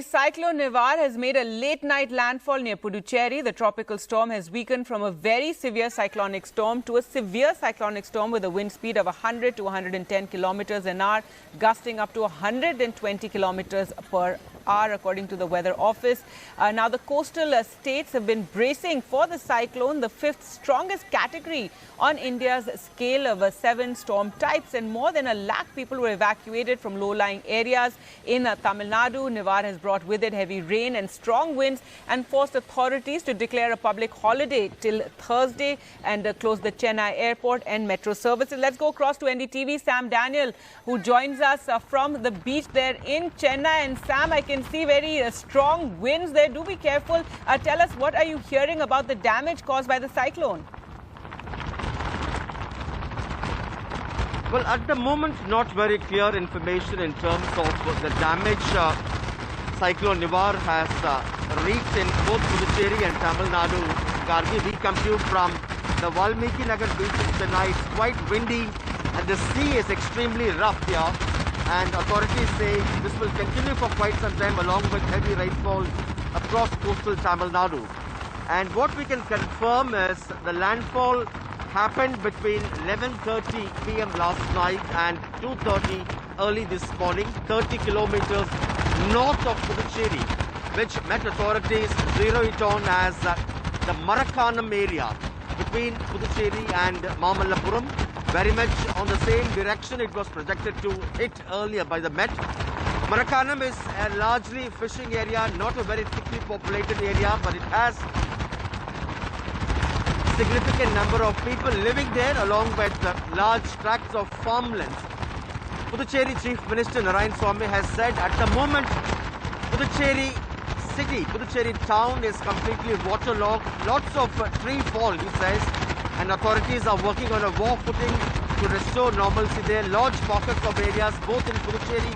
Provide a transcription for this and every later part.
The Cyclone Nivar has made a late-night landfall near Puducherry. The tropical storm has weakened from a very severe cyclonic storm to a severe cyclonic storm with a wind speed of 100 to 110 kilometers an hour, gusting up to 120 kilometers per hour, according to the Weather Office. Now, the coastal states have been bracing for the cyclone, the fifth strongest category on India's scale of 7 storm types, and more than 1 lakh people were evacuated from low-lying areas in Tamil Nadu. Nivar has brought with it heavy rain and strong winds and forced authorities to declare a public holiday till Thursday and close the Chennai airport and metro services. Let's go across to NDTV. Sam Daniel, who joins us from the beach there in Chennai. And Sam, I can see very strong winds there. Do be careful. Tell us, what are you hearing about the damage caused by the cyclone? Well, at the moment, not very clear information in terms of the damage Cyclone Nivar has reached in both Puducherry and Tamil Nadu. Gargi, we come to you from the Valmiki Nagar beach in Chennai. It's quite windy and the sea is extremely rough here. And authorities say this will continue for quite some time along with heavy rainfall across coastal Tamil Nadu. And what we can confirm is the landfall happened between 11:30 p.m. last night and 2:30 early this morning, 30 kilometers north of Puducherry, which Met authorities zero it on as the Marakkanam area between Puducherry and Mamallapuram. Very much on the same direction it was projected to hit earlier by the Met. Marakkanam is a largely fishing area, not a very thickly populated area, but it has significant number of people living there along with large tracts of farmlands. Puducherry Chief Minister Narayanaswamy has said at the moment Puducherry city, Puducherry town is completely waterlogged. Lots of tree fall, he says, and authorities are working on a war footing to restore normalcy there. Large pockets of areas both in Puducherry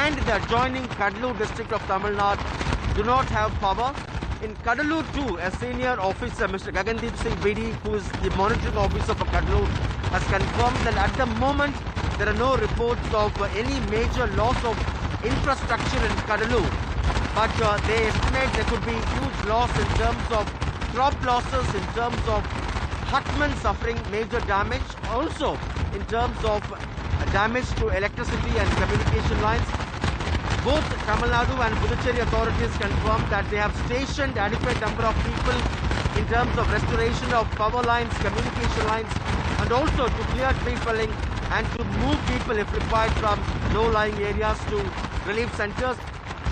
and the adjoining Kadalur district of Tamil Nadu do not have power. In Kadalur too, a senior officer, Mr. Gagandeep Singh Bedi, who is the monitoring officer for Kadalur, has confirmed that at the moment there are no reports of any major loss of infrastructure in Kadalur. But they estimate there could be huge loss in terms of crop losses, in terms of hutmen suffering major damage, also in terms of damage to electricity and communication lines. Both Tamil Nadu and Puducherry authorities confirmed that they have stationed adequate number of people in terms of restoration of power lines, communication lines, and also to clear tree felling and to move people if required from low-lying areas to relief centres.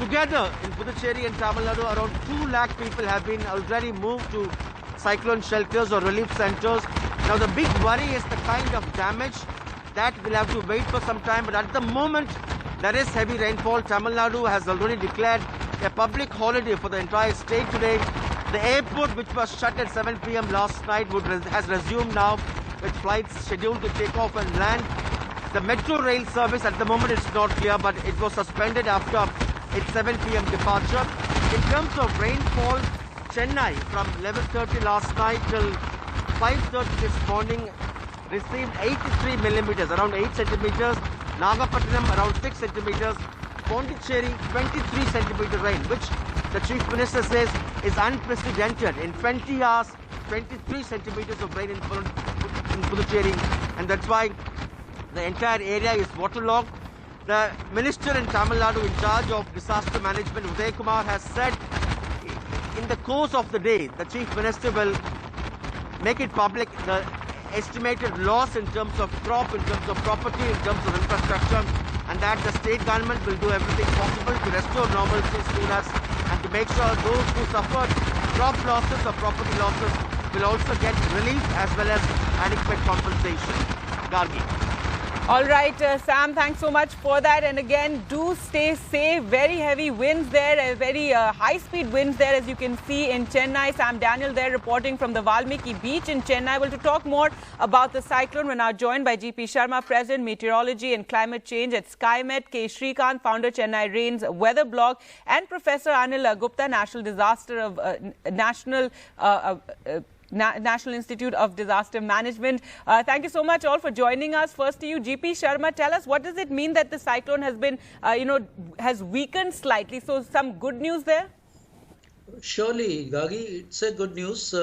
Together in Puducherry and Tamil Nadu, around 2 lakh people have been already moved to cyclone shelters or relief centres. Now the big worry is the kind of damage that will have to wait for some time, but at the moment there is heavy rainfall. Tamil Nadu has already declared a public holiday for the entire state today. The airport, which was shut at 7 p.m. last night, has resumed now with flights scheduled to take off and land. The metro rail service at the moment is not clear, but it was suspended after its 7 p.m. departure. In terms of rainfall, Chennai from 11:30 last night till 5:30 this morning received 83 millimeters, around 8 centimeters. Nagapattinam around 6 centimeters. Puducherry 23 centimeter rain, which the Chief Minister says is unprecedented. In 20 hours, 23 centimeters of rain in Puducherry, and that's why the entire area is waterlogged. The Minister in Tamil Nadu in charge of disaster management, Uday Kumar, has said in the course of the day, the Chief Minister will make it public the estimated loss in terms of crop, in terms of property, in terms of infrastructure, and that the state government will do everything possible to restore normalcy as soon as, and to make sure those who suffered crop losses or property losses will also get relief as well as adequate compensation. Gargi. All right, Sam, thanks so much for that. And again, do stay safe. Very heavy winds there, very high-speed winds there, as you can see in Chennai. Sam Daniel there reporting from the Valmiki beach in Chennai. Well, to talk more about the cyclone, we're now joined by GP Sharma, President, Meteorology and Climate Change at SkyMet, K. Srikanth, founder, Chennai Rain's weather blog, and Professor Anil Gupta, National National Institute of Disaster Management. Thank you so much all for joining us. First to you, GP Sharma, tell us, what does it mean that the cyclone has been, has weakened slightly? So some good news there? Surely, Gagi, it's a good news.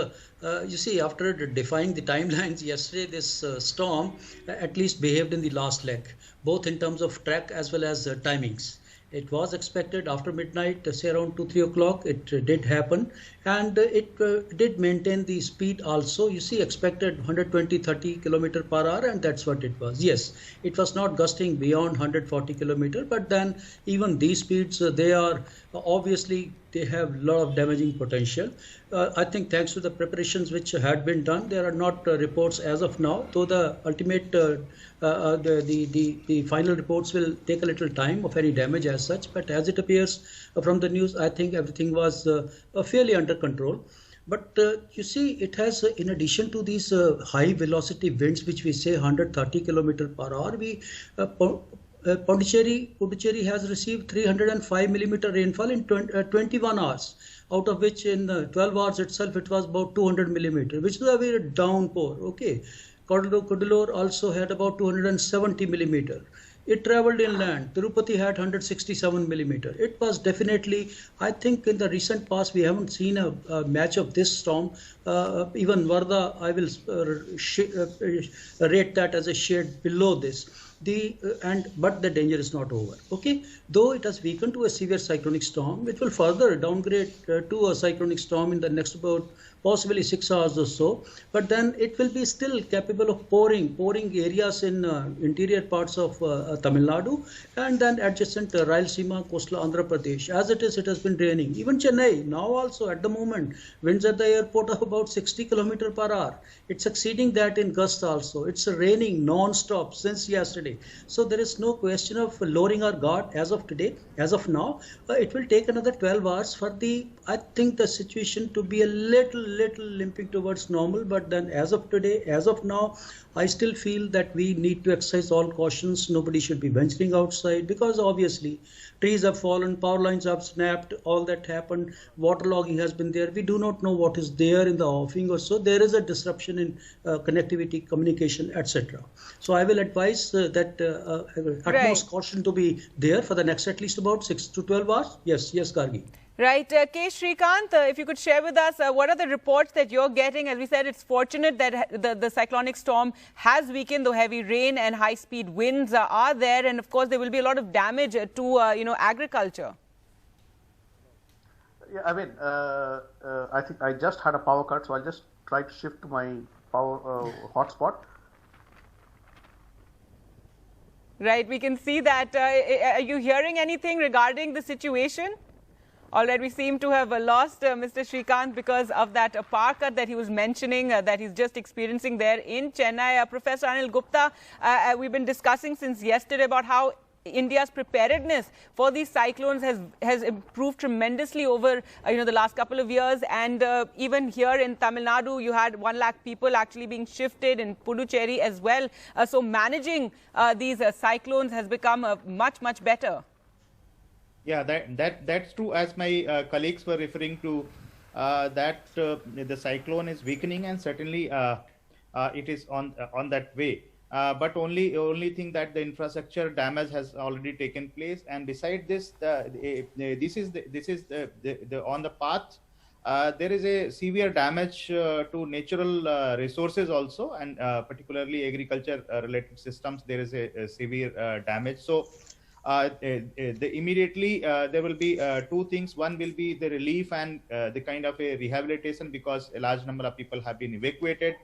You see, after defying the timelines yesterday, this storm at least behaved in the last leg, both in terms of track as well as timings. It was expected after midnight, say around 2-3 o'clock. It did happen, and it did maintain the speed also. You see, expected 120-30 kilometer per hour, and that's what it was. Yes, it was not gusting beyond 140 kilometer, but then even these speeds, they are obviously, they have a lot of damaging potential. I think thanks to the preparations which had been done, there are not reports as of now, though the ultimate, the final reports will take a little time of any damage as such. But as it appears from the news, I think everything was fairly under control. But you see, it has, in addition to these high velocity winds, which we say 130 kilometer per hour, Puducherry has received 305 millimeter rainfall in 21 hours, out of which in 12 hours itself it was about 200 millimeter, which is a very downpour. Okay, Cuddalore also had about 270 millimeter. It traveled inland. Tirupati had 167 millimeter. It was definitely, I think in the recent past, we haven't seen a match of this storm. Even Varda, I will rate that as a shade below this. But the danger is not over. Okay, though it has weakened to a severe cyclonic storm, it will further downgrade to a cyclonic storm in the next about possibly 6 hours or so. But then it will be still capable of pouring areas in interior parts of Tamil Nadu and then adjacent Rayalaseema, coastal Andhra Pradesh. As it is, it has been raining. Even Chennai now also at the moment, winds at the airport of about 60 kilometer per hour. It's exceeding that in gusts also. It's raining non-stop since yesterday. So there is no question of lowering our guard as of today, as of now. It will take another 12 hours for I think the situation to be a little limping towards normal. But then as of today, as of now, I still feel that we need to exercise all cautions. Nobody should be venturing outside because obviously trees have fallen, power lines have snapped, all that happened, waterlogging has been there. We do not know what is there in the offing or so. There is a disruption in connectivity, communication, etc. So I will advise that utmost caution to be there for the next at least about 6 to 12 hours. Yes, Gargi. Right. K. Shrikant, if you could share with us, what are the reports that you're getting? As we said, it's fortunate that the cyclonic storm has weakened, though heavy rain and high-speed winds are there. And, of course, there will be a lot of damage to, agriculture. Yeah, I mean, I think I just had a power cut, so I'll just try to shift to my power hotspot. Right. We can see that. Are you hearing anything regarding the situation? All right, we seem to have lost Mr. Shrikant because of that power cut that he was mentioning that he's just experiencing there in Chennai. Professor Anil Gupta, we've been discussing since yesterday about how India's preparedness for these cyclones has improved tremendously over the last couple of years, and even here in Tamil Nadu you had 1 lakh people actually being shifted in Puducherry as well. So managing these cyclones has become much better. Yeah, that's true. As my colleagues were referring to, that the cyclone is weakening, and certainly it is on that way. But only thing that the infrastructure damage has already taken place, and beside this, this is the on the path. There is a severe damage to natural resources also, and particularly agriculture related systems. There is a severe damage. So. Immediately there will be 2 things. One will be the relief and the kind of a rehabilitation, because a large number of people have been evacuated,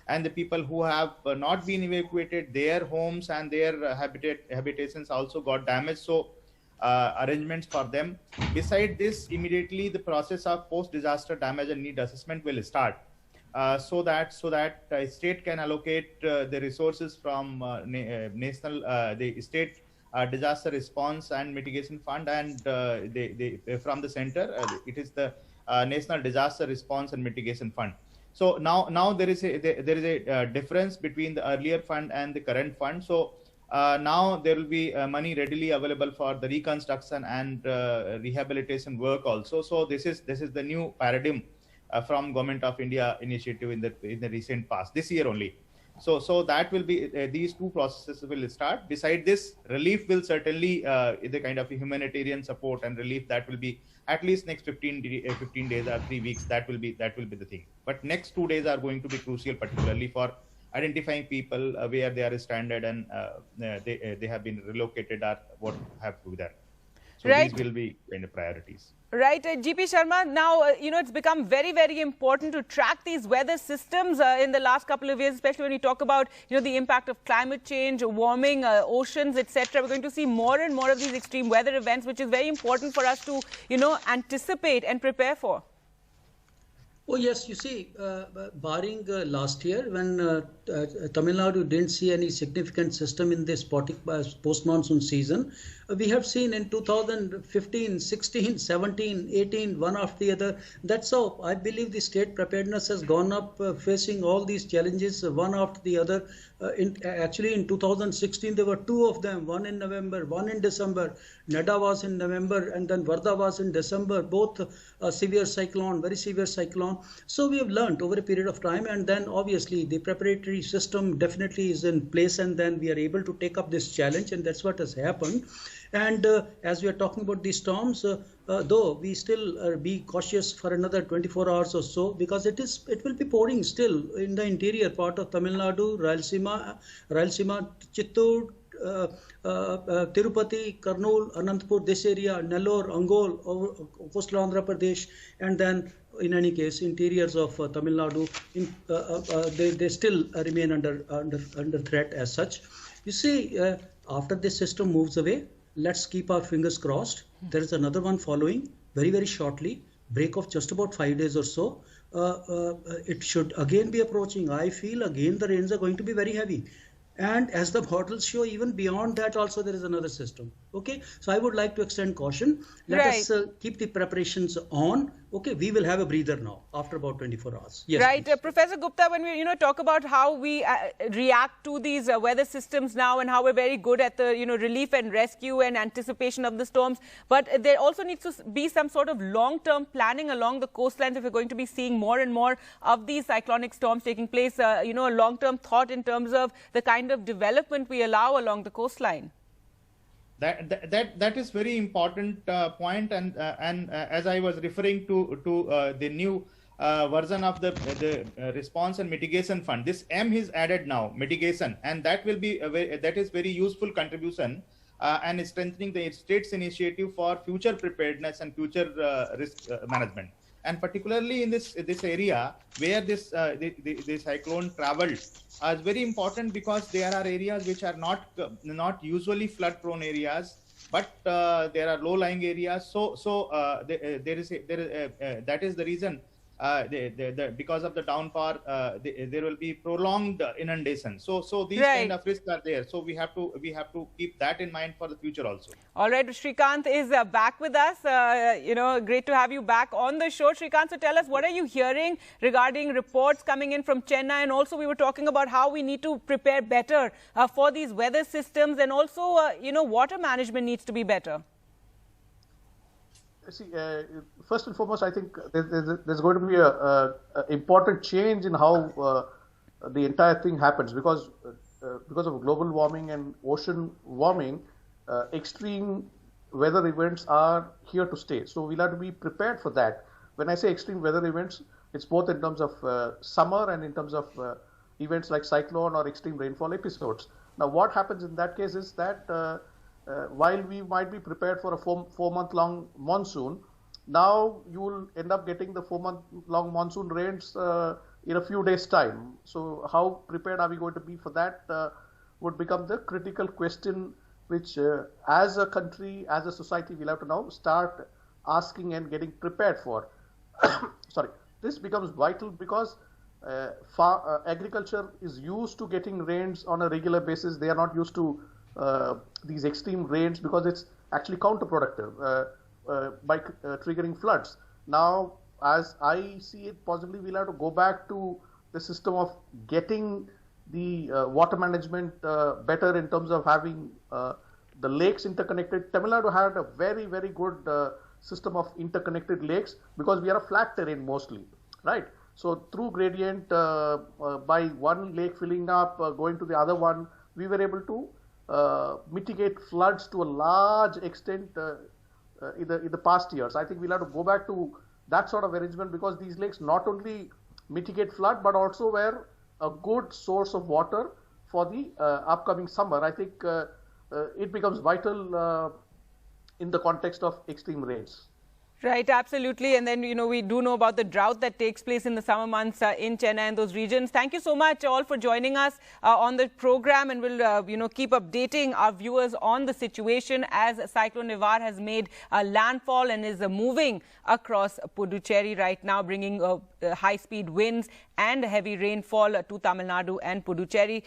and the people who have not been evacuated, their homes and their habitations also got damaged. So arrangements for them. Beside this, immediately the process of post-disaster damage and need assessment will start, so that state can allocate the resources from the state disaster response and mitigation fund, and from the center it is the National Disaster Response and Mitigation Fund. So now there is a difference between the earlier fund and the current fund. So now there will be money readily available for the reconstruction and rehabilitation work also. So this is the new paradigm from Government of India initiative in the recent past, this year only. So that will be these two processes will start. Beside this, relief will certainly the kind of humanitarian support and relief that will be at least next 15 days or 3 weeks. That will be the thing. But next 2 days are going to be crucial, particularly for identifying people where they are stranded and they have been relocated or what have to be done. So Right. these will be kind of priorities. Right, GP Sharma, now, it's become very, very important to track these weather systems in the last couple of years, especially when we talk about, the impact of climate change, warming, oceans, etc. We're going to see more and more of these extreme weather events, which is very important for us to, anticipate and prepare for. Oh yes, you see, barring last year when Tamil Nadu didn't see any significant system in this post-monsoon season, we have seen in 2015, 16, 17, 18, one after the other. That's how I believe the state preparedness has gone up, facing all these challenges one after the other. Actually, in 2016, there were two of them, one in November, one in December. Nada was in November and then Varda was in December, both severe cyclone, very severe cyclone. So we have learned over a period of time, and then obviously the preparatory system definitely is in place, and then we are able to take up this challenge, and that's what has happened. And as we are talking about these storms, though we still be cautious for another 24 hours or so, because it will be pouring still in the interior part of Tamil Nadu, Rayalaseema, Chittoor, Tirupati, Kurnool, Anantapur, this area, Nellore, Angol, coastal Andhra Pradesh, and then in any case, interiors of Tamil Nadu, they still remain under threat as such. You see, after this system moves away, let's keep our fingers crossed. There is another one following very, very shortly, break of just about 5 days or so. It should again be approaching. I feel again the rains are going to be very heavy. And as the models show, even beyond that also there is another system. Okay, so I would like to extend caution. Let us keep the preparations on. Okay, we will have a breather now after about 24 hours. Yes, right. Professor Gupta, when we talk about how we react to these weather systems now and how we're very good at the relief and rescue and anticipation of the storms, but there also needs to be some sort of long-term planning along the coastlines if we're going to be seeing more and more of these cyclonic storms taking place. A long-term thought in terms of the kind of development we allow along the coastline. That is very important point, and as I was referring to the new version of the response and mitigation fund, this M is added now, mitigation, and that will be that is very useful contribution and strengthening the state's initiative for future preparedness and future risk management. And particularly in this area where this the cyclone traveled is very important, because there are areas which are not usually flood prone areas, but there are low lying areas. So that is the reason because of the downpour there will be prolonged inundation. So these kind of risks are there. So we have to keep that in mind for the future also. All right, Srikanth is back with us. Great to have you back on the show, Srikanth. So tell us, what are you hearing regarding reports coming in from Chennai? And also we were talking about how we need to prepare better for these weather systems, and also water management needs to be better. See, first and foremost, I think there's going to be a important change in how the entire thing happens, because of global warming and ocean warming, extreme weather events are here to stay. So we'll have to be prepared for that. When I say extreme weather events, it's both in terms of summer and in terms of events like cyclone or extreme rainfall episodes. Now, what happens in that case is that while we might be prepared for a four-month-long monsoon, now you will end up getting the 4-month-long monsoon rains in a few days' time. So how prepared are we going to be for that would become the critical question, which as a country, as a society, we'll have to now start asking and getting prepared for. Sorry, this becomes vital because agriculture is used to getting rains on a regular basis. They are not used to these extreme rains, because it's actually counterproductive by triggering floods. Now, as I see it, possibly we'll have to go back to the system of getting the water management better in terms of having the lakes interconnected. Tamil Nadu had a very, very good system of interconnected lakes, because we are a flat terrain mostly. right? So through gradient, by one lake filling up, going to the other one, we were able to mitigate floods to a large extent in the past years. I think we'll have to go back to that sort of arrangement, because these lakes not only mitigate flood but also were a good source of water for the upcoming summer. I think it becomes vital in the context of extreme rains. Right, absolutely. And then, we do know about the drought that takes place in the summer months in Chennai and those regions. Thank you so much all for joining us on the program, and we'll, keep updating our viewers on the situation as Cyclone Nivar has made landfall and is moving across Puducherry right now, bringing high-speed winds and heavy rainfall to Tamil Nadu and Puducherry.